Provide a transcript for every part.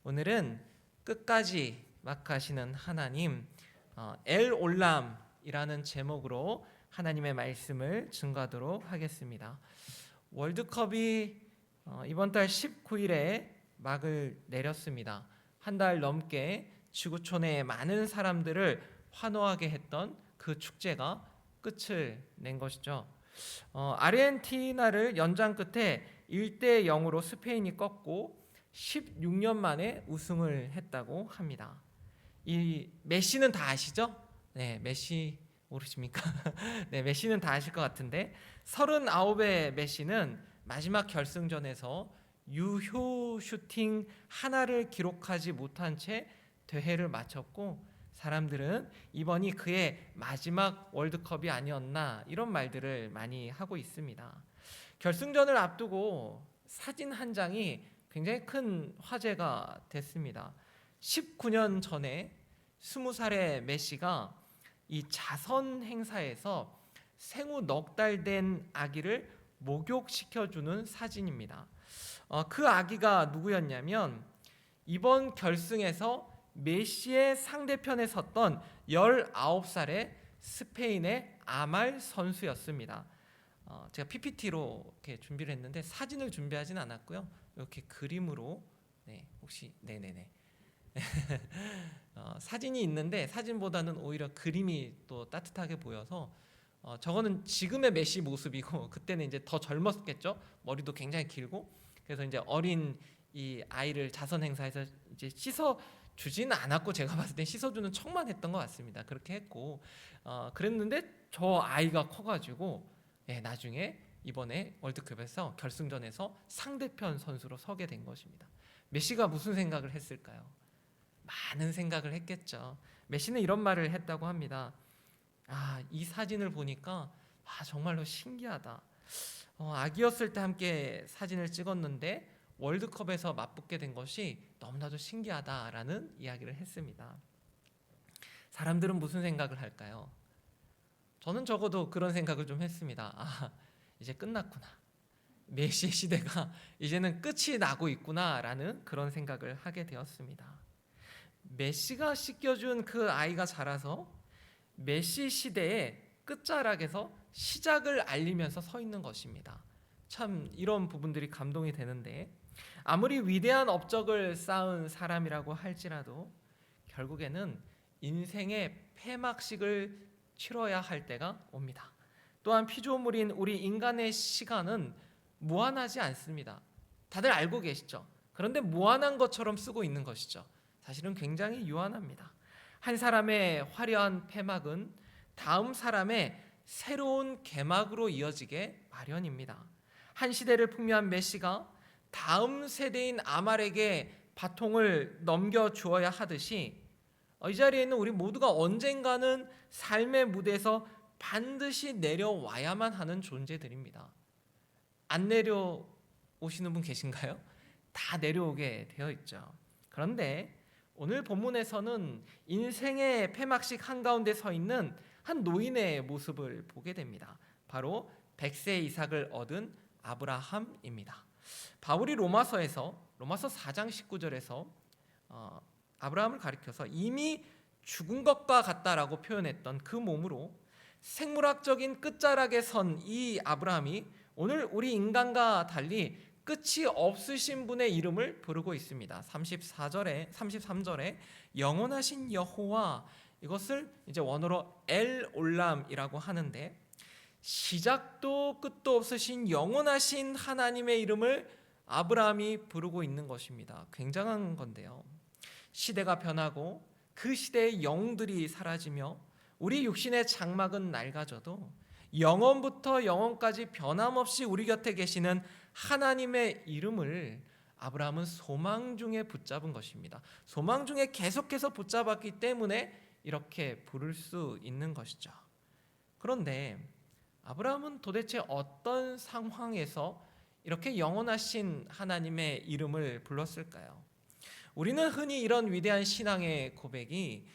오늘은 끝까지 막 가시는 하나님, 엘 올람이라는 제목으로 하나님의 말씀을 증거하도록 하겠습니다. 월드컵이 이번 달 19일에 막을 내렸습니다. 한 달 넘게 지구촌의 많은 사람들을 환호하게 했던 그 축제가 끝을 낸 것이죠. 아르헨티나를 연장 끝에 1대 0으로 스페인이 꺾고 16년 만에 우승을 했다고 합니다. 이 메시는 다 아시죠? 네, 메시 모르십니까? 네, 메시는 다 아실 것 같은데 39의 메시는 마지막 결승전에서 유효 슈팅 하나를 기록하지 못한 채 대회를 마쳤고, 사람들은 이번이 그의 마지막 월드컵이 아니었나 이런 말들을 많이 하고 있습니다. 결승전을 앞두고 사진 한 장이 굉장히 큰 화제가 됐습니다. 19년 전에 20살의 메시가 이 자선 행사에서 생후 넉 달 된 아기를 목욕시켜주는 사진입니다. 그 아기가 누구였냐면 이번 결승에서 메시의 상대편에 섰던 19살의 스페인의 아말 선수였습니다. 제가 PPT로 이렇게 준비를 했는데 사진을 준비하진 않았고요. 이렇게 그림으로 혹시 네네네 사진이 있는데 사진보다는 오히려 그림이 또 따뜻하게 보여서 저거는 지금의 메시 모습이고 그때는 이제 더 젊었겠죠. 머리도 굉장히 길고. 그래서 이제 어린 이 아이를 자선 행사에서 이제 씻어 주지는 않았고, 제가 봤을 때 씻어주는 척만 했던 것 같습니다. 그렇게 했고 그랬는데 저 아이가 커가지고 나중에 이번에 월드컵에서 결승전에서 상대편 선수로 서게 된 것입니다. 메시가 무슨 생각을 했을까요? 많은 생각을 했겠죠. 메시는 이런 말을 했다고 합니다. 이 사진을 보니까 정말로 신기하다. 아기였을 때 함께 사진을 찍었는데 월드컵에서 맞붙게 된 것이 너무나도 신기하다라는 이야기를 했습니다. 사람들은 무슨 생각을 할까요? 저는 적어도 그런 생각을 좀 했습니다. 이제 끝났구나. 메시의 시대가 이제는 끝이 나고 있구나라는 그런 생각을 하게 되었습니다. 메시가 씻겨준 그 아이가 자라서 메시 시대의 끝자락에서 시작을 알리면서 서 있는 것입니다. 참 이런 부분들이 감동이 되는데, 아무리 위대한 업적을 쌓은 사람이라고 할지라도 결국에는 인생의 폐막식을 치러야 할 때가 옵니다. 또한 피조물인 우리 인간의 시간은 무한하지 않습니다. 다들 알고 계시죠? 그런데 무한한 것처럼 쓰고 있는 것이죠. 사실은 굉장히 유한합니다. 한 사람의 화려한 폐막은 다음 사람의 새로운 개막으로 이어지게 마련입니다. 한 시대를 풍미한 메시가 다음 세대인 아말에게 바통을 넘겨주어야 하듯이 이 자리에 있는 우리 모두가 언젠가는 삶의 무대에서 반드시 내려와야만 하는 존재들입니다. 안 내려오시는 분 계신가요? 다 내려오게 되어 있죠. 그런데 오늘 본문에서는 인생의 폐막식 한가운데 서 있는 한 노인의 모습을 보게 됩니다. 바로 100세 이삭을 얻은 아브라함입니다. 바울이 로마서 4장 19절에서 아브라함을 가리켜서 이미 죽은 것과 같다라고 표현했던 그 몸으로 생물학적인 끝자락에 선 이 아브라함이 오늘 우리 인간과 달리 끝이 없으신 분의 이름을 부르고 있습니다. 33절에 영원하신 여호와, 이것을 이제 원어로 엘 올람이라고 하는데, 시작도 끝도 없으신 영원하신 하나님의 이름을 아브라함이 부르고 있는 것입니다. 굉장한 건데요. 시대가 변하고 그 시대의 영들이 사라지며 우리 육신의 장막은 낡아져도 영원부터 영원까지 변함없이 우리 곁에 계시는 하나님의 이름을 아브라함은 소망 중에 붙잡은 것입니다. 소망 중에 계속해서 붙잡았기 때문에 이렇게 부를 수 있는 것이죠. 그런데 아브라함은 도대체 어떤 상황에서 이렇게 영원하신 하나님의 이름을 불렀을까요? 우리는 흔히 이런 위대한 신앙의 고백이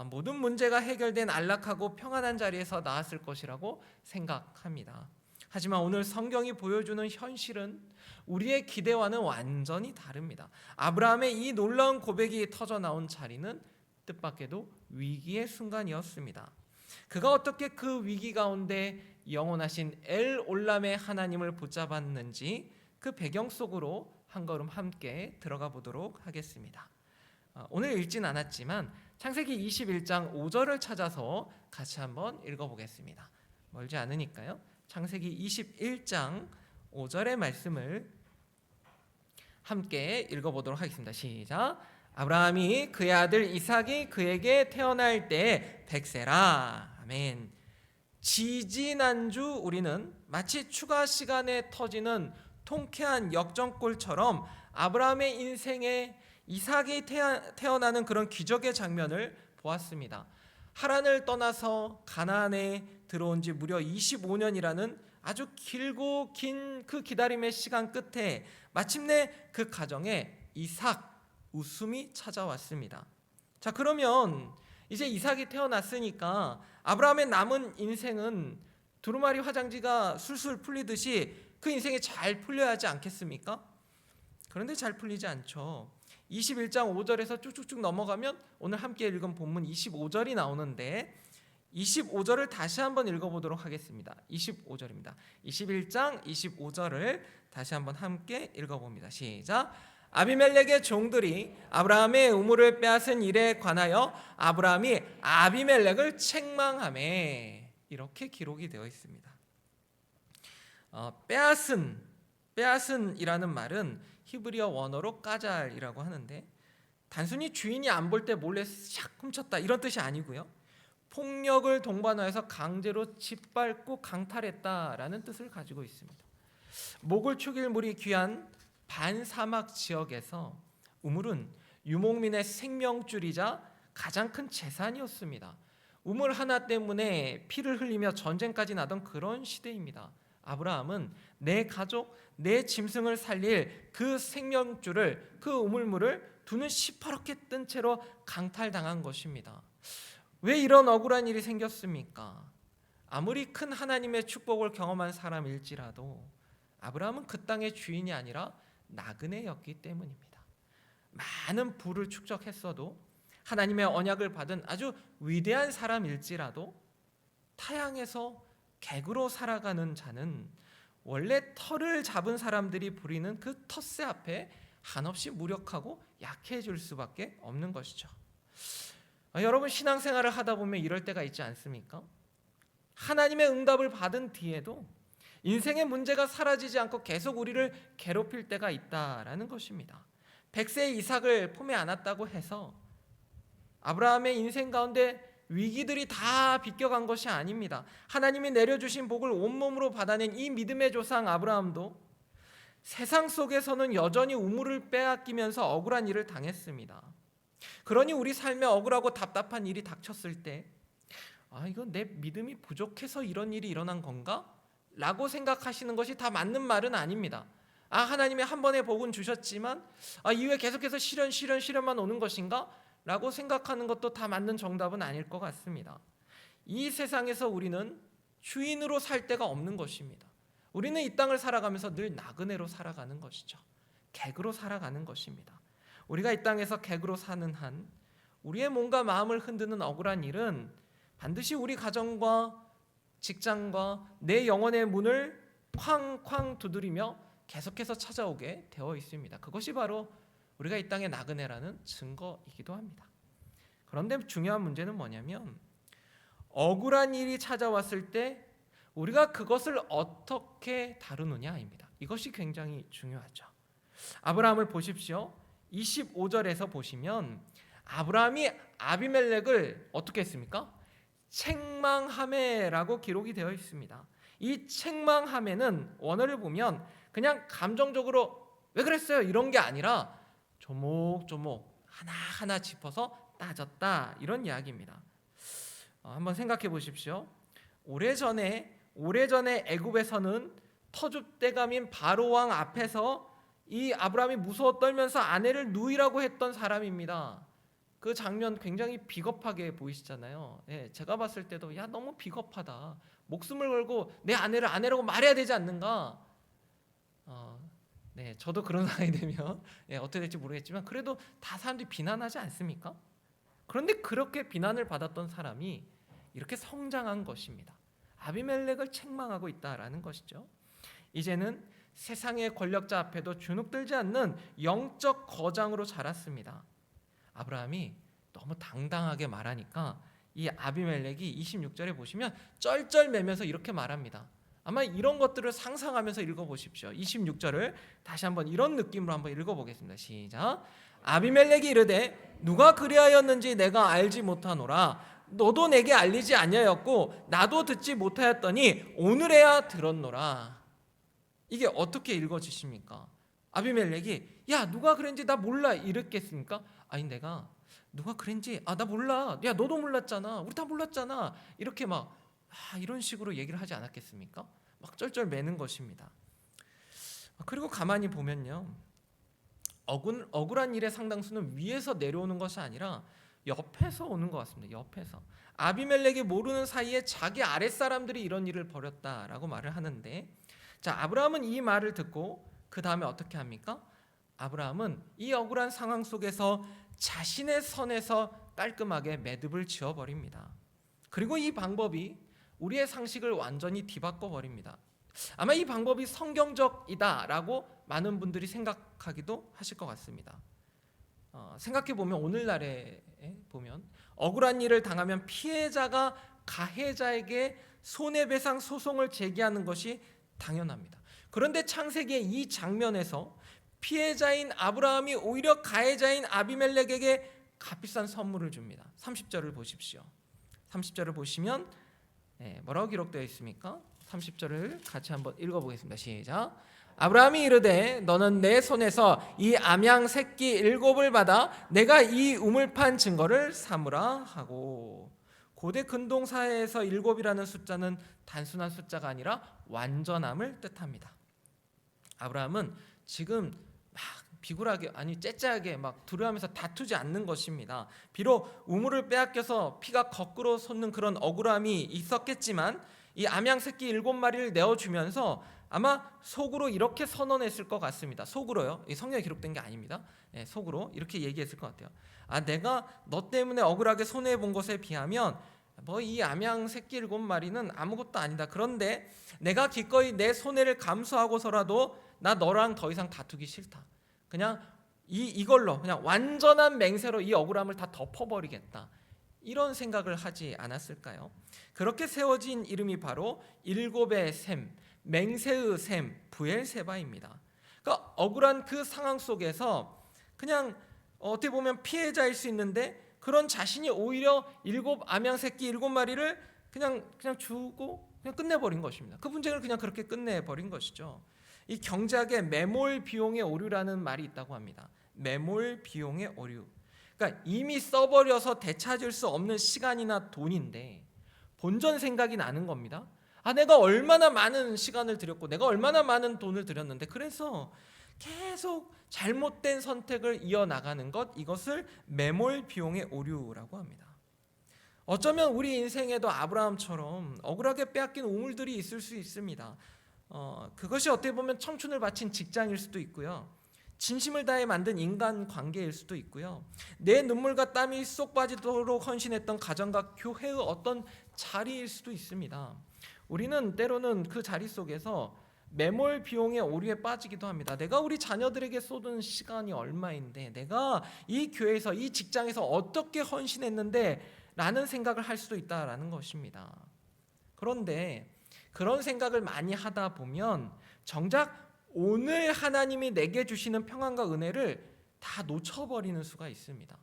모든 문제가 해결된 안락하고 평안한 자리에서 나왔을 것이라고 생각합니다. 하지만 오늘 성경이 보여주는 현실은 우리의 기대와는 완전히 다릅니다. 아브라함의 이 놀라운 고백이 터져 나온 자리는 뜻밖에도 위기의 순간이었습니다. 그가 어떻게 그 위기 가운데 영원하신 엘 올람의 하나님을 붙잡았는지 그 배경 속으로 한 걸음 함께 들어가 보도록 하겠습니다. 오늘 읽진 않았지만 창세기 21장 5절을 찾아서 같이 한번 읽어보겠습니다. 멀지 않으니까요. 창세기 21장 5절의 말씀을 함께 읽어보도록 하겠습니다. 시작. 아브라함이 그의 아들 이삭이 그에게 태어날 때 백세라. 아멘. 지지난주 우리는 마치 추가 시간에 터지는 통쾌한 역전골처럼 아브라함의 인생에 이삭이 태어나는 그런 기적의 장면을 보았습니다. 하란을 떠나서 가나안에 들어온 지 무려 25년이라는 아주 길고 긴 그 기다림의 시간 끝에 마침내 그 가정에 이삭 웃음이 찾아왔습니다. 자, 그러면 이제 이삭이 태어났으니까 아브라함의 남은 인생은 두루마리 화장지가 술술 풀리듯이 그 인생이 잘 풀려야 하지 않겠습니까? 그런데 잘 풀리지 않죠. 21장 5절에서 쭉쭉쭉 넘어가면 오늘 함께 읽은 본문 25절이 나오는데 25절을 다시 한번 읽어보도록 하겠습니다. 25절입니다. 21장 25절을 다시 한번 함께 읽어봅니다. 시작. 아비멜렉의 종들이 아브라함의 우물을 빼앗은 일에 관하여 아브라함이 아비멜렉을 책망하매, 이렇게 기록이 되어 있습니다. 빼앗은이라는 말은 히브리어 원어로 까잘이라고 하는데 단순히 주인이 안 볼 때 몰래 샥 훔쳤다 이런 뜻이 아니고요. 폭력을 동반하여서 강제로 짓밟고 강탈했다라는 뜻을 가지고 있습니다. 목을 축일 물이 귀한 반사막 지역에서 우물은 유목민의 생명줄이자 가장 큰 재산이었습니다. 우물 하나 때문에 피를 흘리며 전쟁까지 나던 그런 시대입니다. 아브라함은 내 가족, 내 짐승을 살릴 그 생명줄을, 그 우물물을 두 눈 시퍼렇게 뜬 채로 강탈당한 것입니다. 왜 이런 억울한 일이 생겼습니까? 아무리 큰 하나님의 축복을 경험한 사람일지라도 아브라함은 그 땅의 주인이 아니라 나그네였기 때문입니다. 많은 부를 축적했어도 하나님의 언약을 받은 아주 위대한 사람일지라도 타향에서 객으로 살아가는 자는 원래 털을 잡은 사람들이 부리는 그 텃세 앞에 한없이 무력하고 약해질 수밖에 없는 것이죠. 여러분, 신앙생활을 하다 보면 이럴 때가 있지 않습니까? 하나님의 응답을 받은 뒤에도 인생의 문제가 사라지지 않고 계속 우리를 괴롭힐 때가 있다라는 것입니다. 100세의 이삭을 품에 안았다고 해서 아브라함의 인생 가운데 위기들이 다 비껴간 것이 아닙니다. 하나님이 내려주신 복을 온몸으로 받아낸 이 믿음의 조상 아브라함도 세상 속에서는 여전히 우물을 빼앗기면서 억울한 일을 당했습니다. 그러니 우리 삶에 억울하고 답답한 일이 닥쳤을 때 이건 내 믿음이 부족해서 이런 일이 일어난 건가? 라고 생각하시는 것이 다 맞는 말은 아닙니다. 하나님이 한 번의 복은 주셨지만 이후에 계속해서 시련만 오는 것인가? 라고 생각하는 것도 다 맞는 정답은 아닐 것 같습니다. 이 세상에서 우리는 주인으로 살 데가 없는 것입니다. 우리는 이 땅을 살아가면서 늘 나그네로 살아가는 것이죠. 객으로 살아가는 것입니다. 우리가 이 땅에서 객으로 사는 한 우리의 몸과 마음을 흔드는 억울한 일은 반드시 우리 가정과 직장과 내 영혼의 문을 쾅쾅 두드리며 계속해서 찾아오게 되어 있습니다. 그것이 바로 우리가 이 땅의 나그네라는 증거이기도 합니다. 그런데 중요한 문제는 뭐냐면 억울한 일이 찾아왔을 때 우리가 그것을 어떻게 다루느냐입니다. 이것이 굉장히 중요하죠. 아브라함을 보십시오. 25절에서 보시면 아브라함이 아비멜렉을 어떻게 했습니까? 책망하매라고 기록이 되어 있습니다. 이 책망하매는 원어를 보면 그냥 감정적으로 왜 그랬어요? 이런 게 아니라 조목조목 하나하나 짚어서 따졌다, 이런 이야기입니다. 한번 생각해 보십시오. 오래전에 애굽에서는 터줏대감인 바로왕 앞에서 이 아브라함이 무서워 떨면서 아내를 누이라고 했던 사람입니다. 그 장면 굉장히 비겁하게 보이시잖아요. 제가 봤을 때도 너무 비겁하다. 목숨을 걸고 내 아내를 아내라고 말해야 되지 않는가? 네, 저도 그런 상황이 되면 어떻게 될지 모르겠지만 그래도 다 사람들이 비난하지 않습니까? 그런데 그렇게 비난을 받았던 사람이 이렇게 성장한 것입니다. 아비멜렉을 책망하고 있다라는 것이죠. 이제는 세상의 권력자 앞에도 주눅들지 않는 영적 거장으로 자랐습니다. 아브라함이 너무 당당하게 말하니까 이 아비멜렉이 26절에 보시면 쩔쩔매면서 이렇게 말합니다. 아마 이런 것들을 상상하면서 읽어보십시오. 26절을 다시 한번 이런 느낌으로 한번 읽어보겠습니다. 시작. 아비멜렉이 이르되 누가 그리하였는지 내가 알지 못하노라. 너도 내게 알리지 아니하였고 나도 듣지 못하였더니 오늘에야 들었노라. 이게 어떻게 읽어지십니까? 아비멜렉이 야 누가 그랬는지 나 몰라 이랬겠습니까? 아니 내가 누가 그랬는지 나 몰라. 야 너도 몰랐잖아. 우리 다 몰랐잖아. 이렇게 막 이런 식으로 얘기를 하지 않았겠습니까? 막 쩔쩔매는 것입니다. 그리고 가만히 보면요, 억울한 일의 상당수는 위에서 내려오는 것이 아니라 옆에서 오는 것 같습니다. 옆에서 아비멜렉이 모르는 사이에 자기 아랫사람들이 이런 일을 벌였다라고 말을 하는데, 자 아브라함은 이 말을 듣고 그 다음에 어떻게 합니까? 아브라함은 이 억울한 상황 속에서 자신의 선에서 깔끔하게 매듭을 지어버립니다. 그리고 이 방법이 우리의 상식을 완전히 뒤바꿔 버립니다. 아마 이 방법이 성경적이다라고 많은 분들이 생각하기도 하실 것 같습니다. 생각해 보면 오늘날에 보면 억울한 일을 당하면 피해자가 가해자에게 손해배상 소송을 제기하는 것이 당연합니다. 그런데 창세기의 이 장면에서 피해자인 아브라함이 오히려 가해자인 아비멜렉에게 값비싼 선물을 줍니다. 30절을 보십시오. 30절을 보시면 뭐라고 기록되어 있습니까? 30절을 같이 한번 읽어보겠습니다. 시작. 아브라함이 이르되 너는 내 손에서 이 암양 새끼 7을 받아 내가 이 우물판 증거를 삼으라 하고. 고대 근동사회에서 7이라는 숫자는 단순한 숫자가 아니라 완전함을 뜻합니다. 아브라함은 지금 막 비굴하게 째째하게 막 두려워하면서 다투지 않는 것입니다. 비록 우물을 빼앗겨서 피가 거꾸로 솟는 그런 억울함이 있었겠지만 이 암양 새끼 7마리를 내어주면서 아마 속으로 이렇게 선언했을 것 같습니다. 속으로요. 이 성경에 기록된 게 아닙니다. 속으로 이렇게 얘기했을 것 같아요. 내가 너 때문에 억울하게 손해본 것에 비하면 이 암양 새끼 7마리는 아무것도 아니다. 그런데 내가 기꺼이 내 손해를 감수하고서라도 나 너랑 더 이상 다투기 싫다. 그냥 이걸로 그냥 완전한 맹세로 이 억울함을 다 덮어버리겠다. 이런 생각을 하지 않았을까요? 그렇게 세워진 이름이 바로 일곱의 셈, 맹세의 셈, 브엘세바입니다. 그러니까 억울한 그 상황 속에서 그냥 어떻게 보면 피해자일 수 있는데 그런 자신이 오히려 암양 새끼 7마리를 그냥 주고 그냥 끝내버린 것입니다. 그 분쟁을 그냥 그렇게 끝내버린 것이죠. 이 경제학에 매몰 비용의 오류라는 말이 있다고 합니다. 매몰 비용의 오류. 그러니까 이미 써버려서 되찾을 수 없는 시간이나 돈인데 본전 생각이 나는 겁니다. 내가 얼마나 많은 시간을 들였고 내가 얼마나 많은 돈을 들였는데 그래서 계속 잘못된 선택을 이어나가는 것, 이것을 매몰 비용의 오류라고 합니다. 어쩌면 우리 인생에도 아브라함처럼 억울하게 빼앗긴 우물들이 있을 수 있습니다. 그것이 어떻게 보면 청춘을 바친 직장일 수도 있고요, 진심을 다해 만든 인간관계일 수도 있고요, 내 눈물과 땀이 쏙 빠지도록 헌신했던 가정과 교회의 어떤 자리일 수도 있습니다. 우리는 때로는 그 자리 속에서 매몰 비용의 오류에 빠지기도 합니다. 내가 우리 자녀들에게 쏟은 시간이 얼마인데, 내가 이 교회에서 이 직장에서 어떻게 헌신했는데 라는 생각을 할 수도 있다라는 것입니다. 그런데 그런 생각을 많이 하다 보면 정작 오늘 하나님이 내게 주시는 평안과 은혜를 다 놓쳐버리는 수가 있습니다.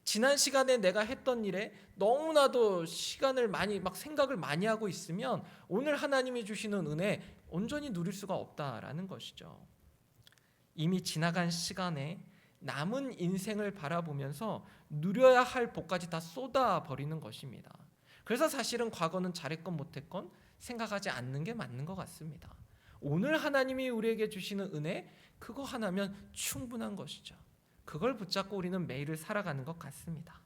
지난 시간에 내가 했던 일에 너무나도 시간을 많이 생각을 많이 하고 있으면 오늘 하나님이 주시는 은혜 온전히 누릴 수가 없다라는 것이죠. 이미 지나간 시간에 남은 인생을 바라보면서 누려야 할 복까지 다 쏟아버리는 것입니다. 그래서 사실은 과거는 잘했건 못했건 생각하지 않는 게 맞는 것 같습니다. 오늘 하나님이 우리에게 주시는 은혜, 그거 하나면 충분한 것이죠. 그걸 붙잡고 우리는 매일을 살아가는 것 같습니다.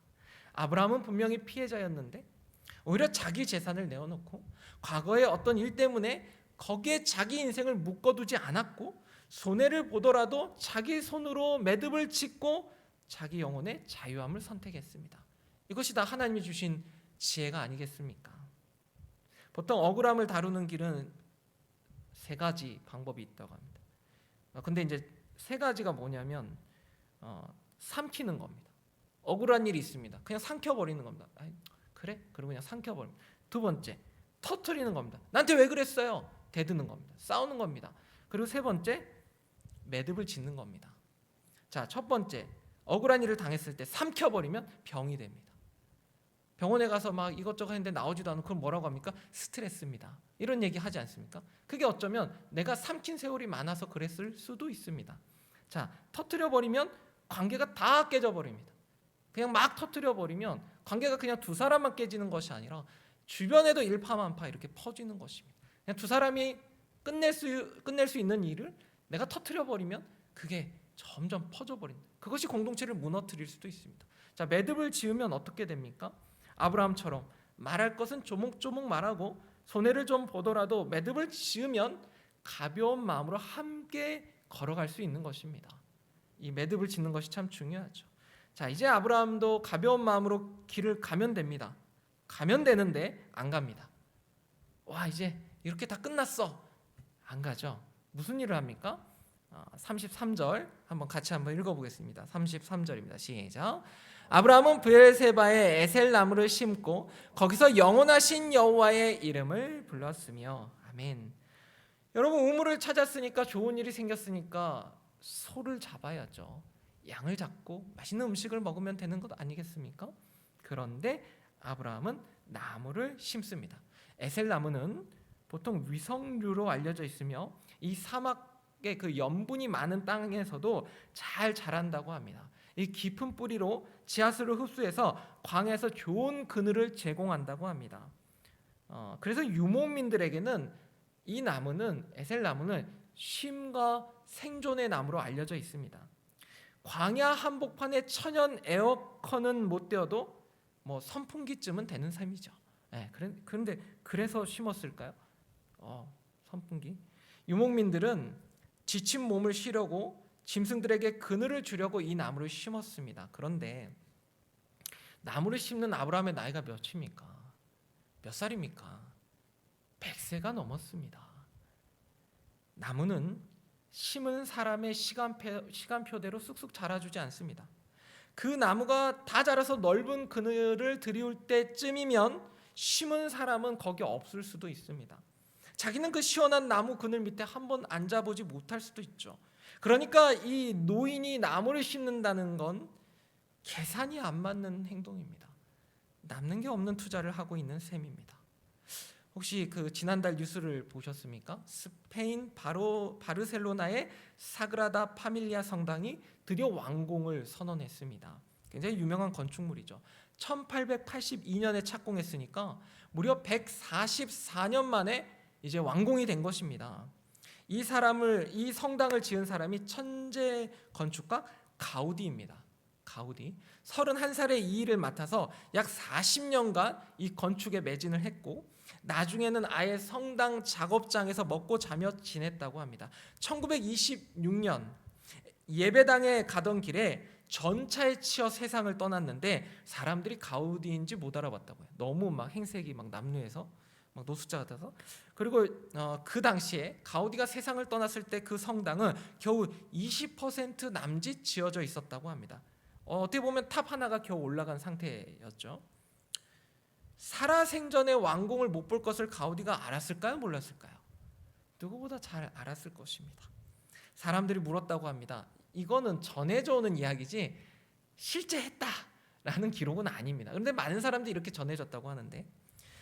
아브라함은 분명히 피해자였는데 오히려 자기 재산을 내어놓고 과거의 어떤 일 때문에 거기에 자기 인생을 묶어두지 않았고 손해를 보더라도 자기 손으로 매듭을 짓고 자기 영혼의 자유함을 선택했습니다. 이것이 다 하나님이 주신 지혜가 아니겠습니까? 보통 억울함을 다루는 길은 세 가지 방법이 있다고 합니다. 근데 이제 세 가지가 뭐냐면 삼키는 겁니다. 억울한 일이 있습니다. 그냥 삼켜버리는 겁니다. 그래? 그리고 그냥 삼켜버립니다. 두 번째, 터뜨리는 겁니다. 나한테 왜 그랬어요? 대드는 겁니다. 싸우는 겁니다. 그리고 세 번째, 매듭을 짓는 겁니다. 자, 첫 번째, 억울한 일을 당했을 때 삼켜버리면 병이 됩니다. 병원에 가서 막 이것저것 했는데 나오지도 않고 그럼 뭐라고 합니까? 스트레스입니다. 이런 얘기 하지 않습니까? 그게 어쩌면 내가 삼킨 세월이 많아서 그랬을 수도 있습니다. 자, 터뜨려버리면 관계가 다 깨져버립니다. 그냥 막 터뜨려버리면 관계가 그냥 두 사람만 깨지는 것이 아니라 주변에도 일파만파 이렇게 퍼지는 것입니다. 그냥 두 사람이 끝낼 수 있는 일을 내가 터뜨려버리면 그게 점점 퍼져버린다. 그것이 공동체를 무너뜨릴 수도 있습니다. 자, 매듭을 지으면 어떻게 됩니까? 아브라함처럼 말할 것은 조목조목 말하고 손해를 좀 보더라도 매듭을 지으면 가벼운 마음으로 함께 걸어갈 수 있는 것입니다. 이 매듭을 짓는 것이 참 중요하죠. 자, 이제 아브라함도 가벼운 마음으로 길을 가면 됩니다. 가면 되는데 안 갑니다. 와, 이제 이렇게 다 끝났어. 안 가죠. 무슨 일을 합니까? 33절 같이 한번 읽어보겠습니다. 33절입니다. 시작. 아브라함은 브엘세바에 에셀 나무를 심고 거기서 영원하신 여호와의 이름을 불렀으며. 아멘. 여러분, 우물을 찾았으니까 좋은 일이 생겼으니까 소를 잡아야죠. 양을 잡고 맛있는 음식을 먹으면 되는 것 아니겠습니까? 그런데 아브라함은 나무를 심습니다. 에셀 나무는 보통 위성류로 알려져 있으며 이 사막의 그 염분이 많은 땅에서도 잘 자란다고 합니다. 이 깊은 뿌리로 지하수를 흡수해서 광에서 좋은 그늘을 제공한다고 합니다. 그래서 유목민들에게는 이 나무는, 에셀 나무는 쉼과 생존의 나무로 알려져 있습니다. 광야 한복판에 천연 에어컨은 못 되어도 뭐 선풍기쯤은 되는 셈이죠. 그런데 그래서 심었을까요? 선풍기. 유목민들은 지친 몸을 쉬려고 짐승들에게 그늘을 주려고 이 나무를 심었습니다. 그런데 나무를 심는 아브라함의 나이가 몇입니까? 몇 살입니까? 100세가 넘었습니다. 나무는 심은 사람의 시간표대로 쑥쑥 자라주지 않습니다. 그 나무가 다 자라서 넓은 그늘을 들이울 때쯤이면 심은 사람은 거기 없을 수도 있습니다. 자기는 그 시원한 나무 그늘 밑에 한번 앉아보지 못할 수도 있죠. 그러니까 이 노인이 나무를 심는다는 건 계산이 안 맞는 행동입니다. 남는 게 없는 투자를 하고 있는 셈입니다. 혹시 그 지난달 뉴스를 보셨습니까? 스페인 바르셀로나의 사그라다 파밀리아 성당이 드디어 완공을 선언했습니다. 굉장히 유명한 건축물이죠. 1882년에 착공했으니까 무려 144년 만에 이제 완공이 된 것입니다. 이 성당을 지은 사람이 천재 건축가 가우디입니다. 가우디. 31살에 이 일을 맡아서 약 40년간 이 건축에 매진을 했고 나중에는 아예 성당 작업장에서 먹고 자며 지냈다고 합니다. 1926년 예배당에 가던 길에 전차에 치여 세상을 떠났는데 사람들이 가우디인지 못 알아봤다고요. 너무 막 행색이 막 남루해서 막 노숙자 같아서. 그리고 그 당시에 가우디가 세상을 떠났을 때 그 성당은 겨우 20% 남짓 지어져 있었다고 합니다. 어떻게 보면 탑 하나가 겨우 올라간 상태였죠. 살아생전에 완공을 못 볼 것을 가우디가 알았을까요? 몰랐을까요? 누구보다 잘 알았을 것입니다. 사람들이 물었다고 합니다. 이거는 전해져 오는 이야기지 실제 했다라는 기록은 아닙니다. 그런데 많은 사람들이 이렇게 전해졌다고 하는데,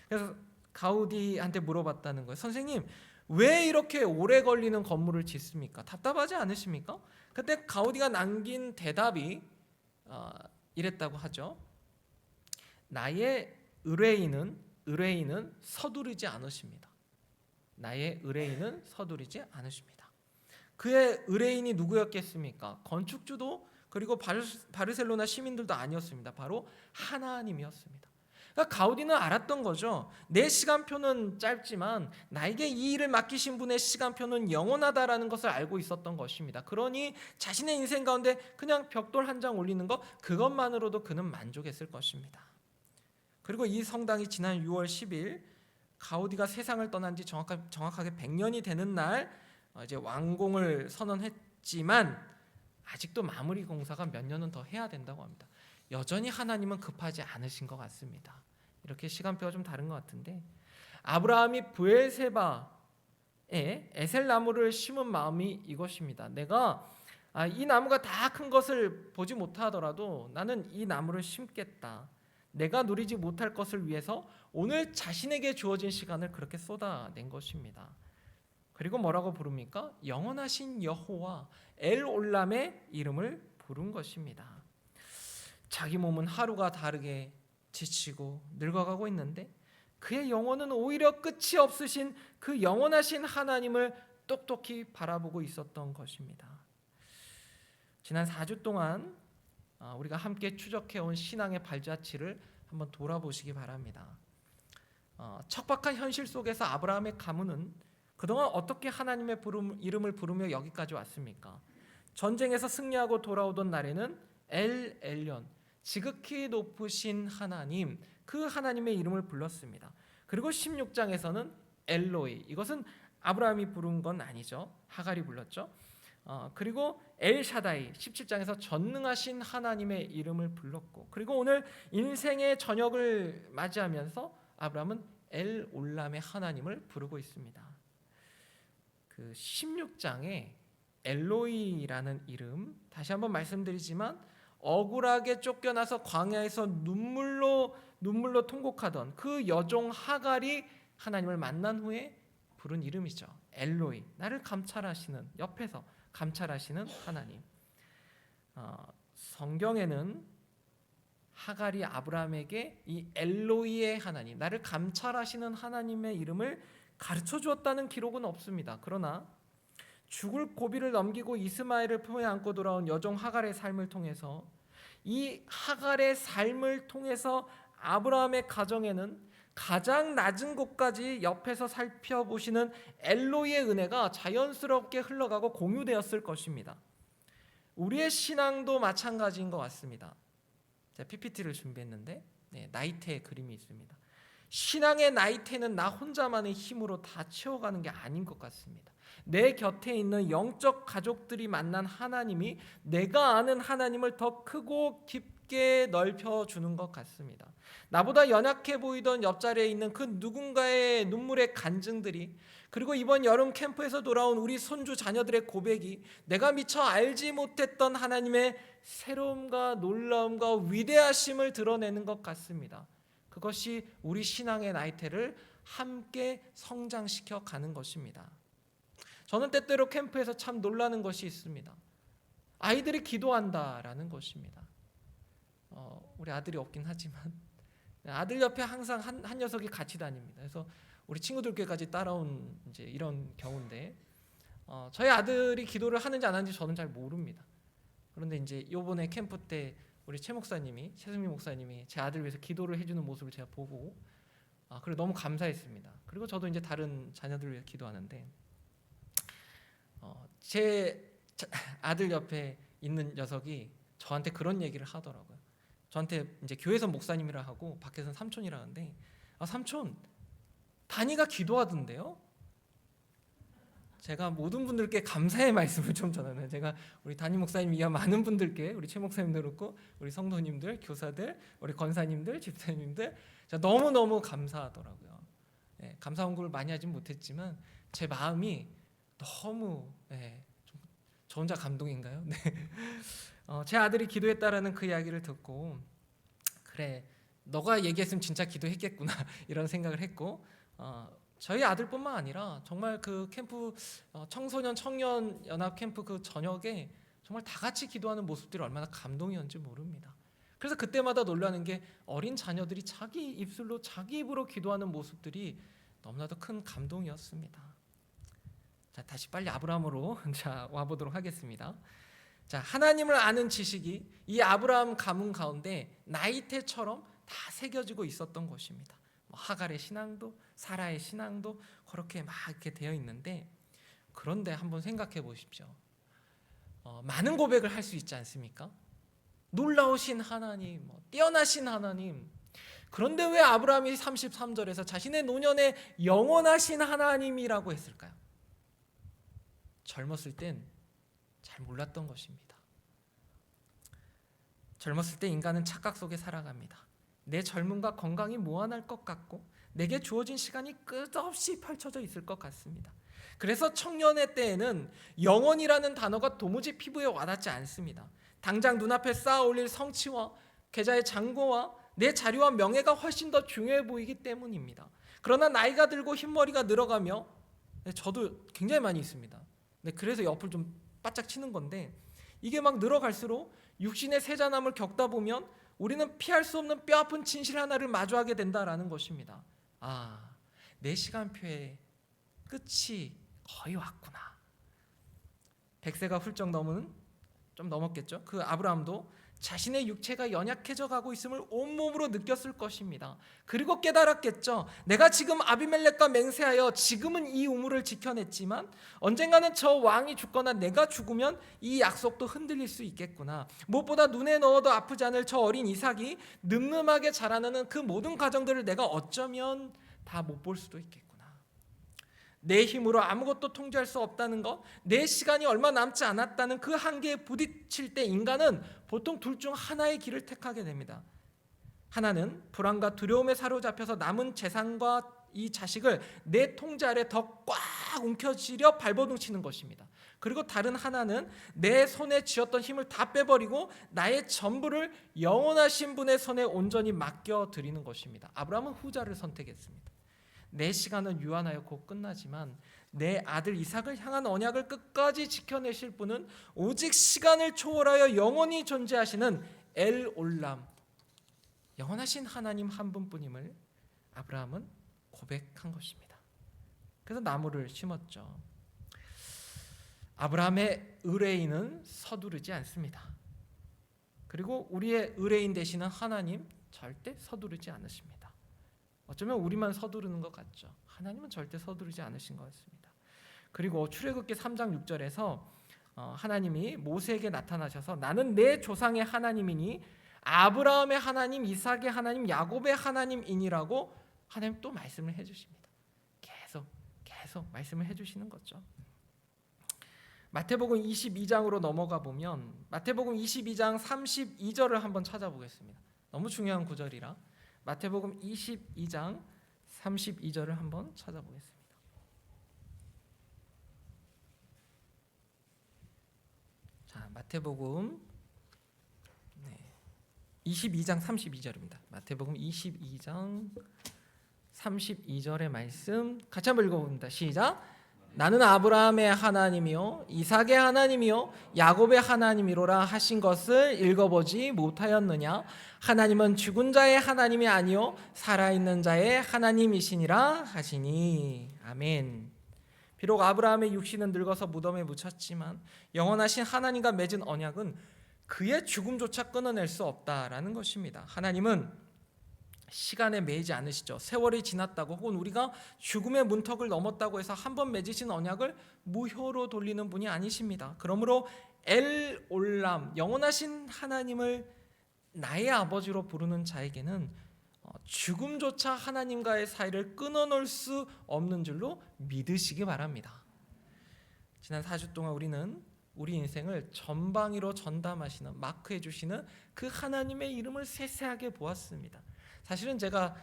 그래서 가우디한테 물어봤다는 거예요. 선생님, 왜 이렇게 오래 걸리는 건물을 짓습니까? 답답하지 않으십니까? 그때 가우디가 남긴 대답이 이랬다고 하죠. 나의 의뢰인은 서두르지 않으십니다. 나의 의뢰인은 서두르지 않으십니다. 그의 의뢰인이 누구였겠습니까? 건축주도 그리고 바르셀로나 시민들도 아니었습니다. 바로 하나님이었습니다. 그러니까 가우디는 알았던 거죠. 내 시간표는 짧지만 나에게 이 일을 맡기신 분의 시간표는 영원하다라는 것을 알고 있었던 것입니다. 그러니 자신의 인생 가운데 그냥 벽돌 한 장 올리는 것, 그것만으로도 그는 만족했을 것입니다. 그리고 이 성당이 지난 6월 10일 가우디가 세상을 떠난 지 정확하게 100년이 되는 날 이제 완공을 선언했지만 아직도 마무리 공사가 몇 년은 더 해야 된다고 합니다. 여전히 하나님은 급하지 않으신 것 같습니다. 이렇게 시간표가 좀 다른 것 같은데, 아브라함이 브엘세바에 에셀 나무를 심은 마음이 이것입니다. 내가 이 나무가 다 큰 것을 보지 못하더라도 나는 이 나무를 심겠다. 내가 누리지 못할 것을 위해서 오늘 자신에게 주어진 시간을 그렇게 쏟아낸 것입니다. 그리고 뭐라고 부릅니까? 영원하신 여호와 엘올람의 이름을 부른 것입니다. 자기 몸은 하루가 다르게 지치고 늙어가고 있는데 그의 영혼은 오히려 끝이 없으신 그 영원하신 하나님을 똑똑히 바라보고 있었던 것입니다. 지난 4주 동안 우리가 함께 추적해온 신앙의 발자취를 한번 돌아보시기 바랍니다. 척박한 현실 속에서 아브라함의 가문은 그동안 어떻게 하나님의 이름을 부르며 여기까지 왔습니까? 전쟁에서 승리하고 돌아오던 날에는 엘 엘yon, 지극히 높으신 하나님, 그 하나님의 이름을 불렀습니다. 그리고 16장에서는 엘로이, 이것은 아브라함이 부른 건 아니죠. 하갈이 불렀죠. 그리고 엘샤다이, 17장에서 전능하신 하나님의 이름을 불렀고, 그리고 오늘 인생의 저녁을 맞이하면서 아브라함은 엘올람의 하나님을 부르고 있습니다. 그 16장에 엘로이라는 이름, 다시 한번 말씀드리지만 억울하게 쫓겨나서 광야에서 눈물로 통곡하던 그 여종 하갈이 하나님을 만난 후에 부른 이름이죠. 엘로이, 나를 감찰하시는, 옆에서 감찰하시는 하나님. 성경에는 하갈이 아브라함에게 이 엘로이의 하나님, 나를 감찰하시는 하나님의 이름을 가르쳐 주었다는 기록은 없습니다. 그러나 죽을 고비를 넘기고 이스마엘을 품에 안고 돌아온 여종 하갈의 삶을 통해서, 이 하갈의 삶을 통해서 아브라함의 가정에는 가장 낮은 곳까지 옆에서 살펴보시는 엘로이의 은혜가 자연스럽게 흘러가고 공유되었을 것입니다. 우리의 신앙도 마찬가지인 것 같습니다. 제가 PPT를 준비했는데 나이테의 그림이 있습니다. 신앙의 나이테는 나 혼자만의 힘으로 다 채워가는 게 아닌 것 같습니다. 내 곁에 있는 영적 가족들이 만난 하나님이 내가 아는 하나님을 더 크고 깊게 넓혀주는 것 같습니다. 나보다 연약해 보이던 옆자리에 있는 그 누군가의 눈물의 간증들이, 그리고 이번 여름 캠프에서 돌아온 우리 손주 자녀들의 고백이 내가 미처 알지 못했던 하나님의 새로움과 놀라움과 위대하심을 드러내는 것 같습니다. 그것이 우리 신앙의 나이테를 함께 성장시켜 가는 것입니다. 저는 때때로 캠프에서 참 놀라는 것이 있습니다. 아이들이 기도한다라는 것입니다. 우리 아들이 없긴 하지만 아들 옆에 항상 한 녀석이 같이 다닙니다. 그래서 우리 친구들께까지 따라온 이제 이런 경우인데, 저희 아들이 기도를 하는지 안 하는지 저는 잘 모릅니다. 그런데 이제 이번에 캠프 때 우리 최승민 목사님이 제 아들 위해서 기도를 해주는 모습을 제가 보고 그래 너무 감사했습니다. 그리고 저도 이제 다른 자녀들을 위해 기도하는데, 제 아들 옆에 있는 녀석이 저한테 그런 얘기를 하더라고요. 저한테 이제 교회에서 목사님이라 하고 밖에서는 삼촌이라 하는데, 삼촌 다니가 기도하던데요? 제가 모든 분들께 감사의 말씀을 좀 전하는, 제가 우리 담임 목사님 이하 많은 분들께, 우리 최 목사님들 그렇고 우리 성도님들, 교사들, 우리 권사님들, 집사님들 제가 너무너무 감사하더라고요. 감사 언급을 많이 하진 못했지만 제 마음이 너무 저 혼자 감동인가요? 제 아들이 기도했다라는 그 이야기를 듣고, 그래 너가 얘기했으면 진짜 기도했겠구나 이런 생각을 했고, 저희 아들뿐만 아니라 정말 그 캠프 청소년 청년 연합 캠프 그 저녁에 정말 다 같이 기도하는 모습들이 얼마나 감동이었는지 모릅니다. 그래서 그때마다 놀라는 게 어린 자녀들이 자기 입술로 자기 입으로 기도하는 모습들이 너무나도 큰 감동이었습니다. 자, 다시 빨리 아브라함으로 와보도록 하겠습니다. 자, 하나님을 아는 지식이 이 아브라함 가문 가운데 나이테처럼 다 새겨지고 있었던 것입니다. 하갈의 신앙도 사라의 신앙도 그렇게 막 이렇게 되어 있는데, 그런데 한번 생각해 보십시오. 많은 고백을 할 수 있지 않습니까? 놀라우신 하나님, 뛰어나신 하나님. 그런데 왜 아브라함이 33절에서 자신의 노년에 영원하신 하나님이라고 했을까요? 젊었을 땐 잘 몰랐던 것입니다. 젊었을 때 인간은 착각 속에 살아갑니다. 내 젊음과 건강이 무한할 것 같고 내게 주어진 시간이 끝없이 펼쳐져 있을 것 같습니다. 그래서 청년의 때에는 영원이라는 단어가 도무지 피부에 와닿지 않습니다. 당장 눈앞에 쌓아 올릴 성취와 계좌의 잔고와 내 자리와 명예가 훨씬 더 중요해 보이기 때문입니다. 그러나 나이가 들고 흰머리가 늘어가며, 저도 굉장히 많이 있습니다. 그래서 옆을 좀 바짝 치는 건데, 이게 막 늘어갈수록 육신의 세잔함을 겪다 보면 우리는 피할 수 없는 뼈아픈 진실 하나를 마주하게 된다라는 것입니다. 내 시간표의 끝이 거의 왔구나. 100세가 훌쩍 넘은, 좀 넘었겠죠. 그 아브라함도 자신의 육체가 연약해져 가고 있음을 온몸으로 느꼈을 것입니다. 그리고 깨달았겠죠. 내가 지금 아비멜렉과 맹세하여 지금은 이 우물을 지켜냈지만 언젠가는 저 왕이 죽거나 내가 죽으면 이 약속도 흔들릴 수 있겠구나. 무엇보다 눈에 넣어도 아프지 않을 저 어린 이삭이 늠름하게 자라나는 그 모든 과정들을 내가 어쩌면 다 못 볼 수도 있겠구나. 내 힘으로 아무것도 통제할 수 없다는 것, 내 시간이 얼마 남지 않았다는 그 한계에 부딪힐 때 인간은 보통 둘 중 하나의 길을 택하게 됩니다. 하나는 불안과 두려움에 사로잡혀서 남은 재산과 이 자식을 내 통제 아래 더 꽉 움켜쥐려 발버둥 치는 것입니다. 그리고 다른 하나는 내 손에 쥐었던 힘을 다 빼버리고 나의 전부를 영원하신 분의 손에 온전히 맡겨드리는 것입니다. 아브라함은 후자를 선택했습니다. 내 시간은 유한하여 곧 끝나지만 내 아들 이삭을 향한 언약을 끝까지 지켜내실 분은 오직 시간을 초월하여 영원히 존재하시는 엘 올람, 영원하신 하나님 한 분뿐임을 아브라함은 고백한 것입니다. 그래서 나무를 심었죠. 아브라함의 의뢰인은 서두르지 않습니다. 그리고 우리의 의뢰인 되시는 하나님 절대 서두르지 않으십니다. 어쩌면 우리만 서두르는 것 같죠. 하나님은 절대 서두르지 않으신 것 같습니다. 그리고 출애굽기 3장 6절에서 하나님이 모세에게 나타나셔서 나는 내 조상의 하나님이니 아브라함의 하나님, 이삭의 하나님, 야곱의 하나님이니라고 하나님 또 말씀을 해주십니다. 계속 말씀을 해주시는 거죠. 마태복음 22장으로 넘어가 보면 마태복음 22장 32절을 한번 찾아보겠습니다. 너무 중요한 구절이라 마태복음 22장 32절을 한번 찾아보겠습니다. 자, 마태복음 22장 32절입니다. 마태복음 22장 32절의 말씀 같이 한번 읽어봅니다. 시작. 나는 아브라함의 하나님이요 이삭의 하나님이요 야곱의 하나님이로라 하신 것을 읽어보지 못하였느냐? 하나님은 죽은 자의 하나님이 아니요 살아있는 자의 하나님이시니라 하시니. 아멘. 비록 아브라함의 육신은 늙어서 무덤에 묻혔지만 영원하신 하나님과 맺은 언약은 그의 죽음조차 끊어낼 수 없다라는 것입니다. 하나님은 시간에 매이지 않으시죠. 세월이 지났다고 혹은 우리가 죽음의 문턱을 넘었다고 해서 한번 맺으신 언약을 무효로 돌리는 분이 아니십니다. 그러므로 엘 올람, 영원하신 하나님을 나의 아버지로 부르는 자에게는 죽음조차 하나님과의 사이를 끊어놓을 수 없는 줄로 믿으시기 바랍니다. 지난 4주 동안 우리는 우리 인생을 전방위로 전담하시는, 마크해 주시는 그 하나님의 이름을 세세하게 보았습니다. 사실은 제가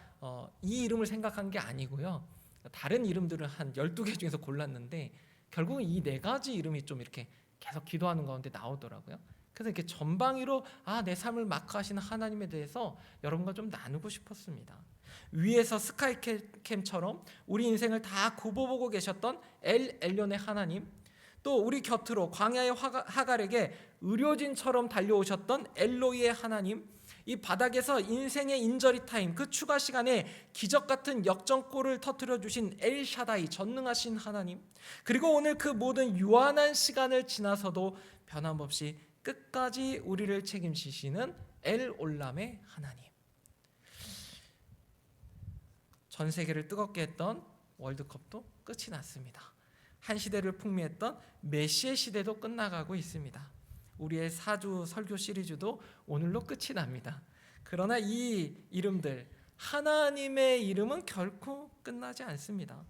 이 이름을 생각한 게 아니고요. 다른 이름들을 한 12개 중에서 골랐는데 결국은 이 4가지 이름이 좀 이렇게 계속 기도하는 가운데 나오더라고요. 그래서 이렇게 전방위로 내 삶을 마크하시는 하나님에 대해서 여러분과 좀 나누고 싶었습니다. 위에서 스카이캠처럼 우리 인생을 다 굽어보고 계셨던 엘 엘론의 하나님, 또 우리 곁으로 광야의 하갈에게 의료진처럼 달려오셨던 엘로이의 하나님, 이 바닥에서 인생의 인저리 타임, 그 추가 시간에 기적 같은 역전골을 터뜨려 주신 엘샤다이, 전능하신 하나님, 그리고 오늘 그 모든 유한한 시간을 지나서도 변함없이 끝까지 우리를 책임지시는 엘 올람의 하나님. 전 세계를 뜨겁게 했던 월드컵도 끝이 났습니다. 한 시대를 풍미했던 메시의 시대도 끝나가고 있습니다. 우리의 4주 설교 시리즈도 오늘로 끝이 납니다. 그러나 이 이름들, 하나님의 이름은 결코 끝나지 않습니다.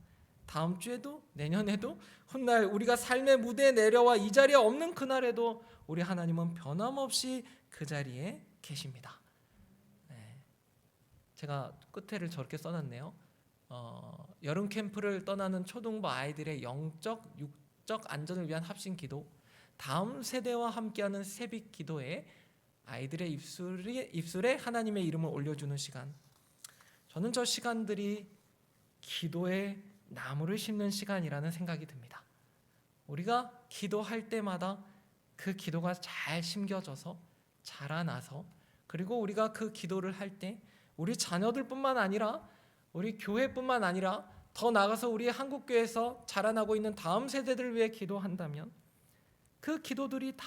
다음 주에도 내년에도 훗날 우리가 삶의 무대에 내려와 이 자리에 없는 그날에도 우리 하나님은 변함없이 그 자리에 계십니다. 제가 끝에를 저렇게 써놨네요. 여름 캠프를 떠나는 초등부 아이들의 영적, 육적 안전을 위한 합심 기도, 다음 세대와 함께하는 새빛 기도에 아이들의 입술에 하나님의 이름을 올려주는 시간. 저는 저 시간들이 기도의 나무를 심는 시간이라는 생각이 듭니다. 우리가 기도할 때마다 그 기도가 잘 심겨져서 자라나서, 그리고 우리가 그 기도를 할 때 우리 자녀들뿐만 아니라 우리 교회뿐만 아니라 더 나아가서 우리 한국교회에서 자라나고 있는 다음 세대들을 위해 기도한다면 그 기도들이 다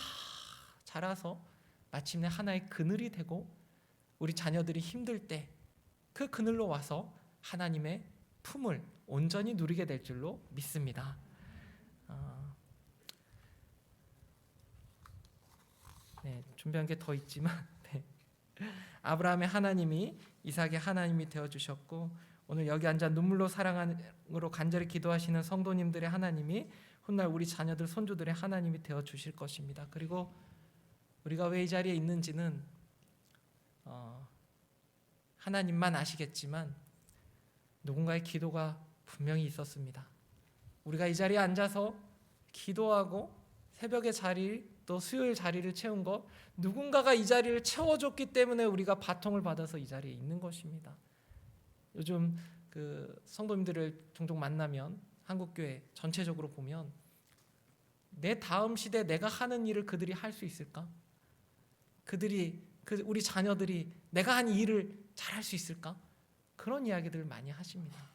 자라서 마침내 하나의 그늘이 되고 우리 자녀들이 힘들 때 그 그늘로 와서 하나님의 품을 온전히 누리게 될 줄로 믿습니다. 준비한 게 더 있지만 아브라함의 하나님이 이삭의 하나님이 되어주셨고, 오늘 여기 앉아 눈물로 사랑으로 간절히 기도하시는 성도님들의 하나님이 훗날 우리 자녀들 손주들의 하나님이 되어주실 것입니다. 그리고 우리가 왜 이 자리에 있는지는 하나님만 아시겠지만 누군가의 기도가 분명히 있었습니다. 우리가 이 자리에 앉아서 기도하고 새벽의 자리, 또 수요일 자리를 채운 것, 누군가가 이 자리를 채워줬기 때문에 우리가 바통을 받아서 이 자리에 있는 것입니다. 요즘 그 성도님들을 종종 만나면 한국교회 전체적으로 보면 내 다음 시대에 내가 하는 일을 그들이 할 수 있을까? 우리 자녀들이 내가 한 일을 잘할 수 있을까? 그런 이야기들을 많이 하십니다.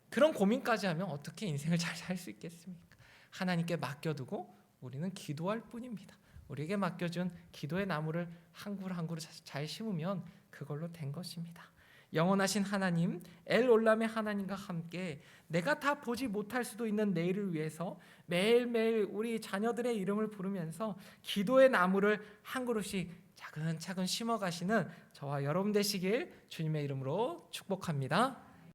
그런 고민까지 하면 어떻게 인생을 잘 살 수 있겠습니까? 하나님께 맡겨두고 우리는 기도할 뿐입니다. 우리에게 맡겨준 기도의 나무를 한 그루 한 그루 잘 심으면 그걸로 된 것입니다. 영원하신 하나님, 엘올람의 하나님과 함께 내가 다 보지 못할 수도 있는 내일을 위해서 매일매일 우리 자녀들의 이름을 부르면서 기도의 나무를 한 그루씩 차근차근 심어가시는 저와 여러분 되시길 주님의 이름으로 축복합니다.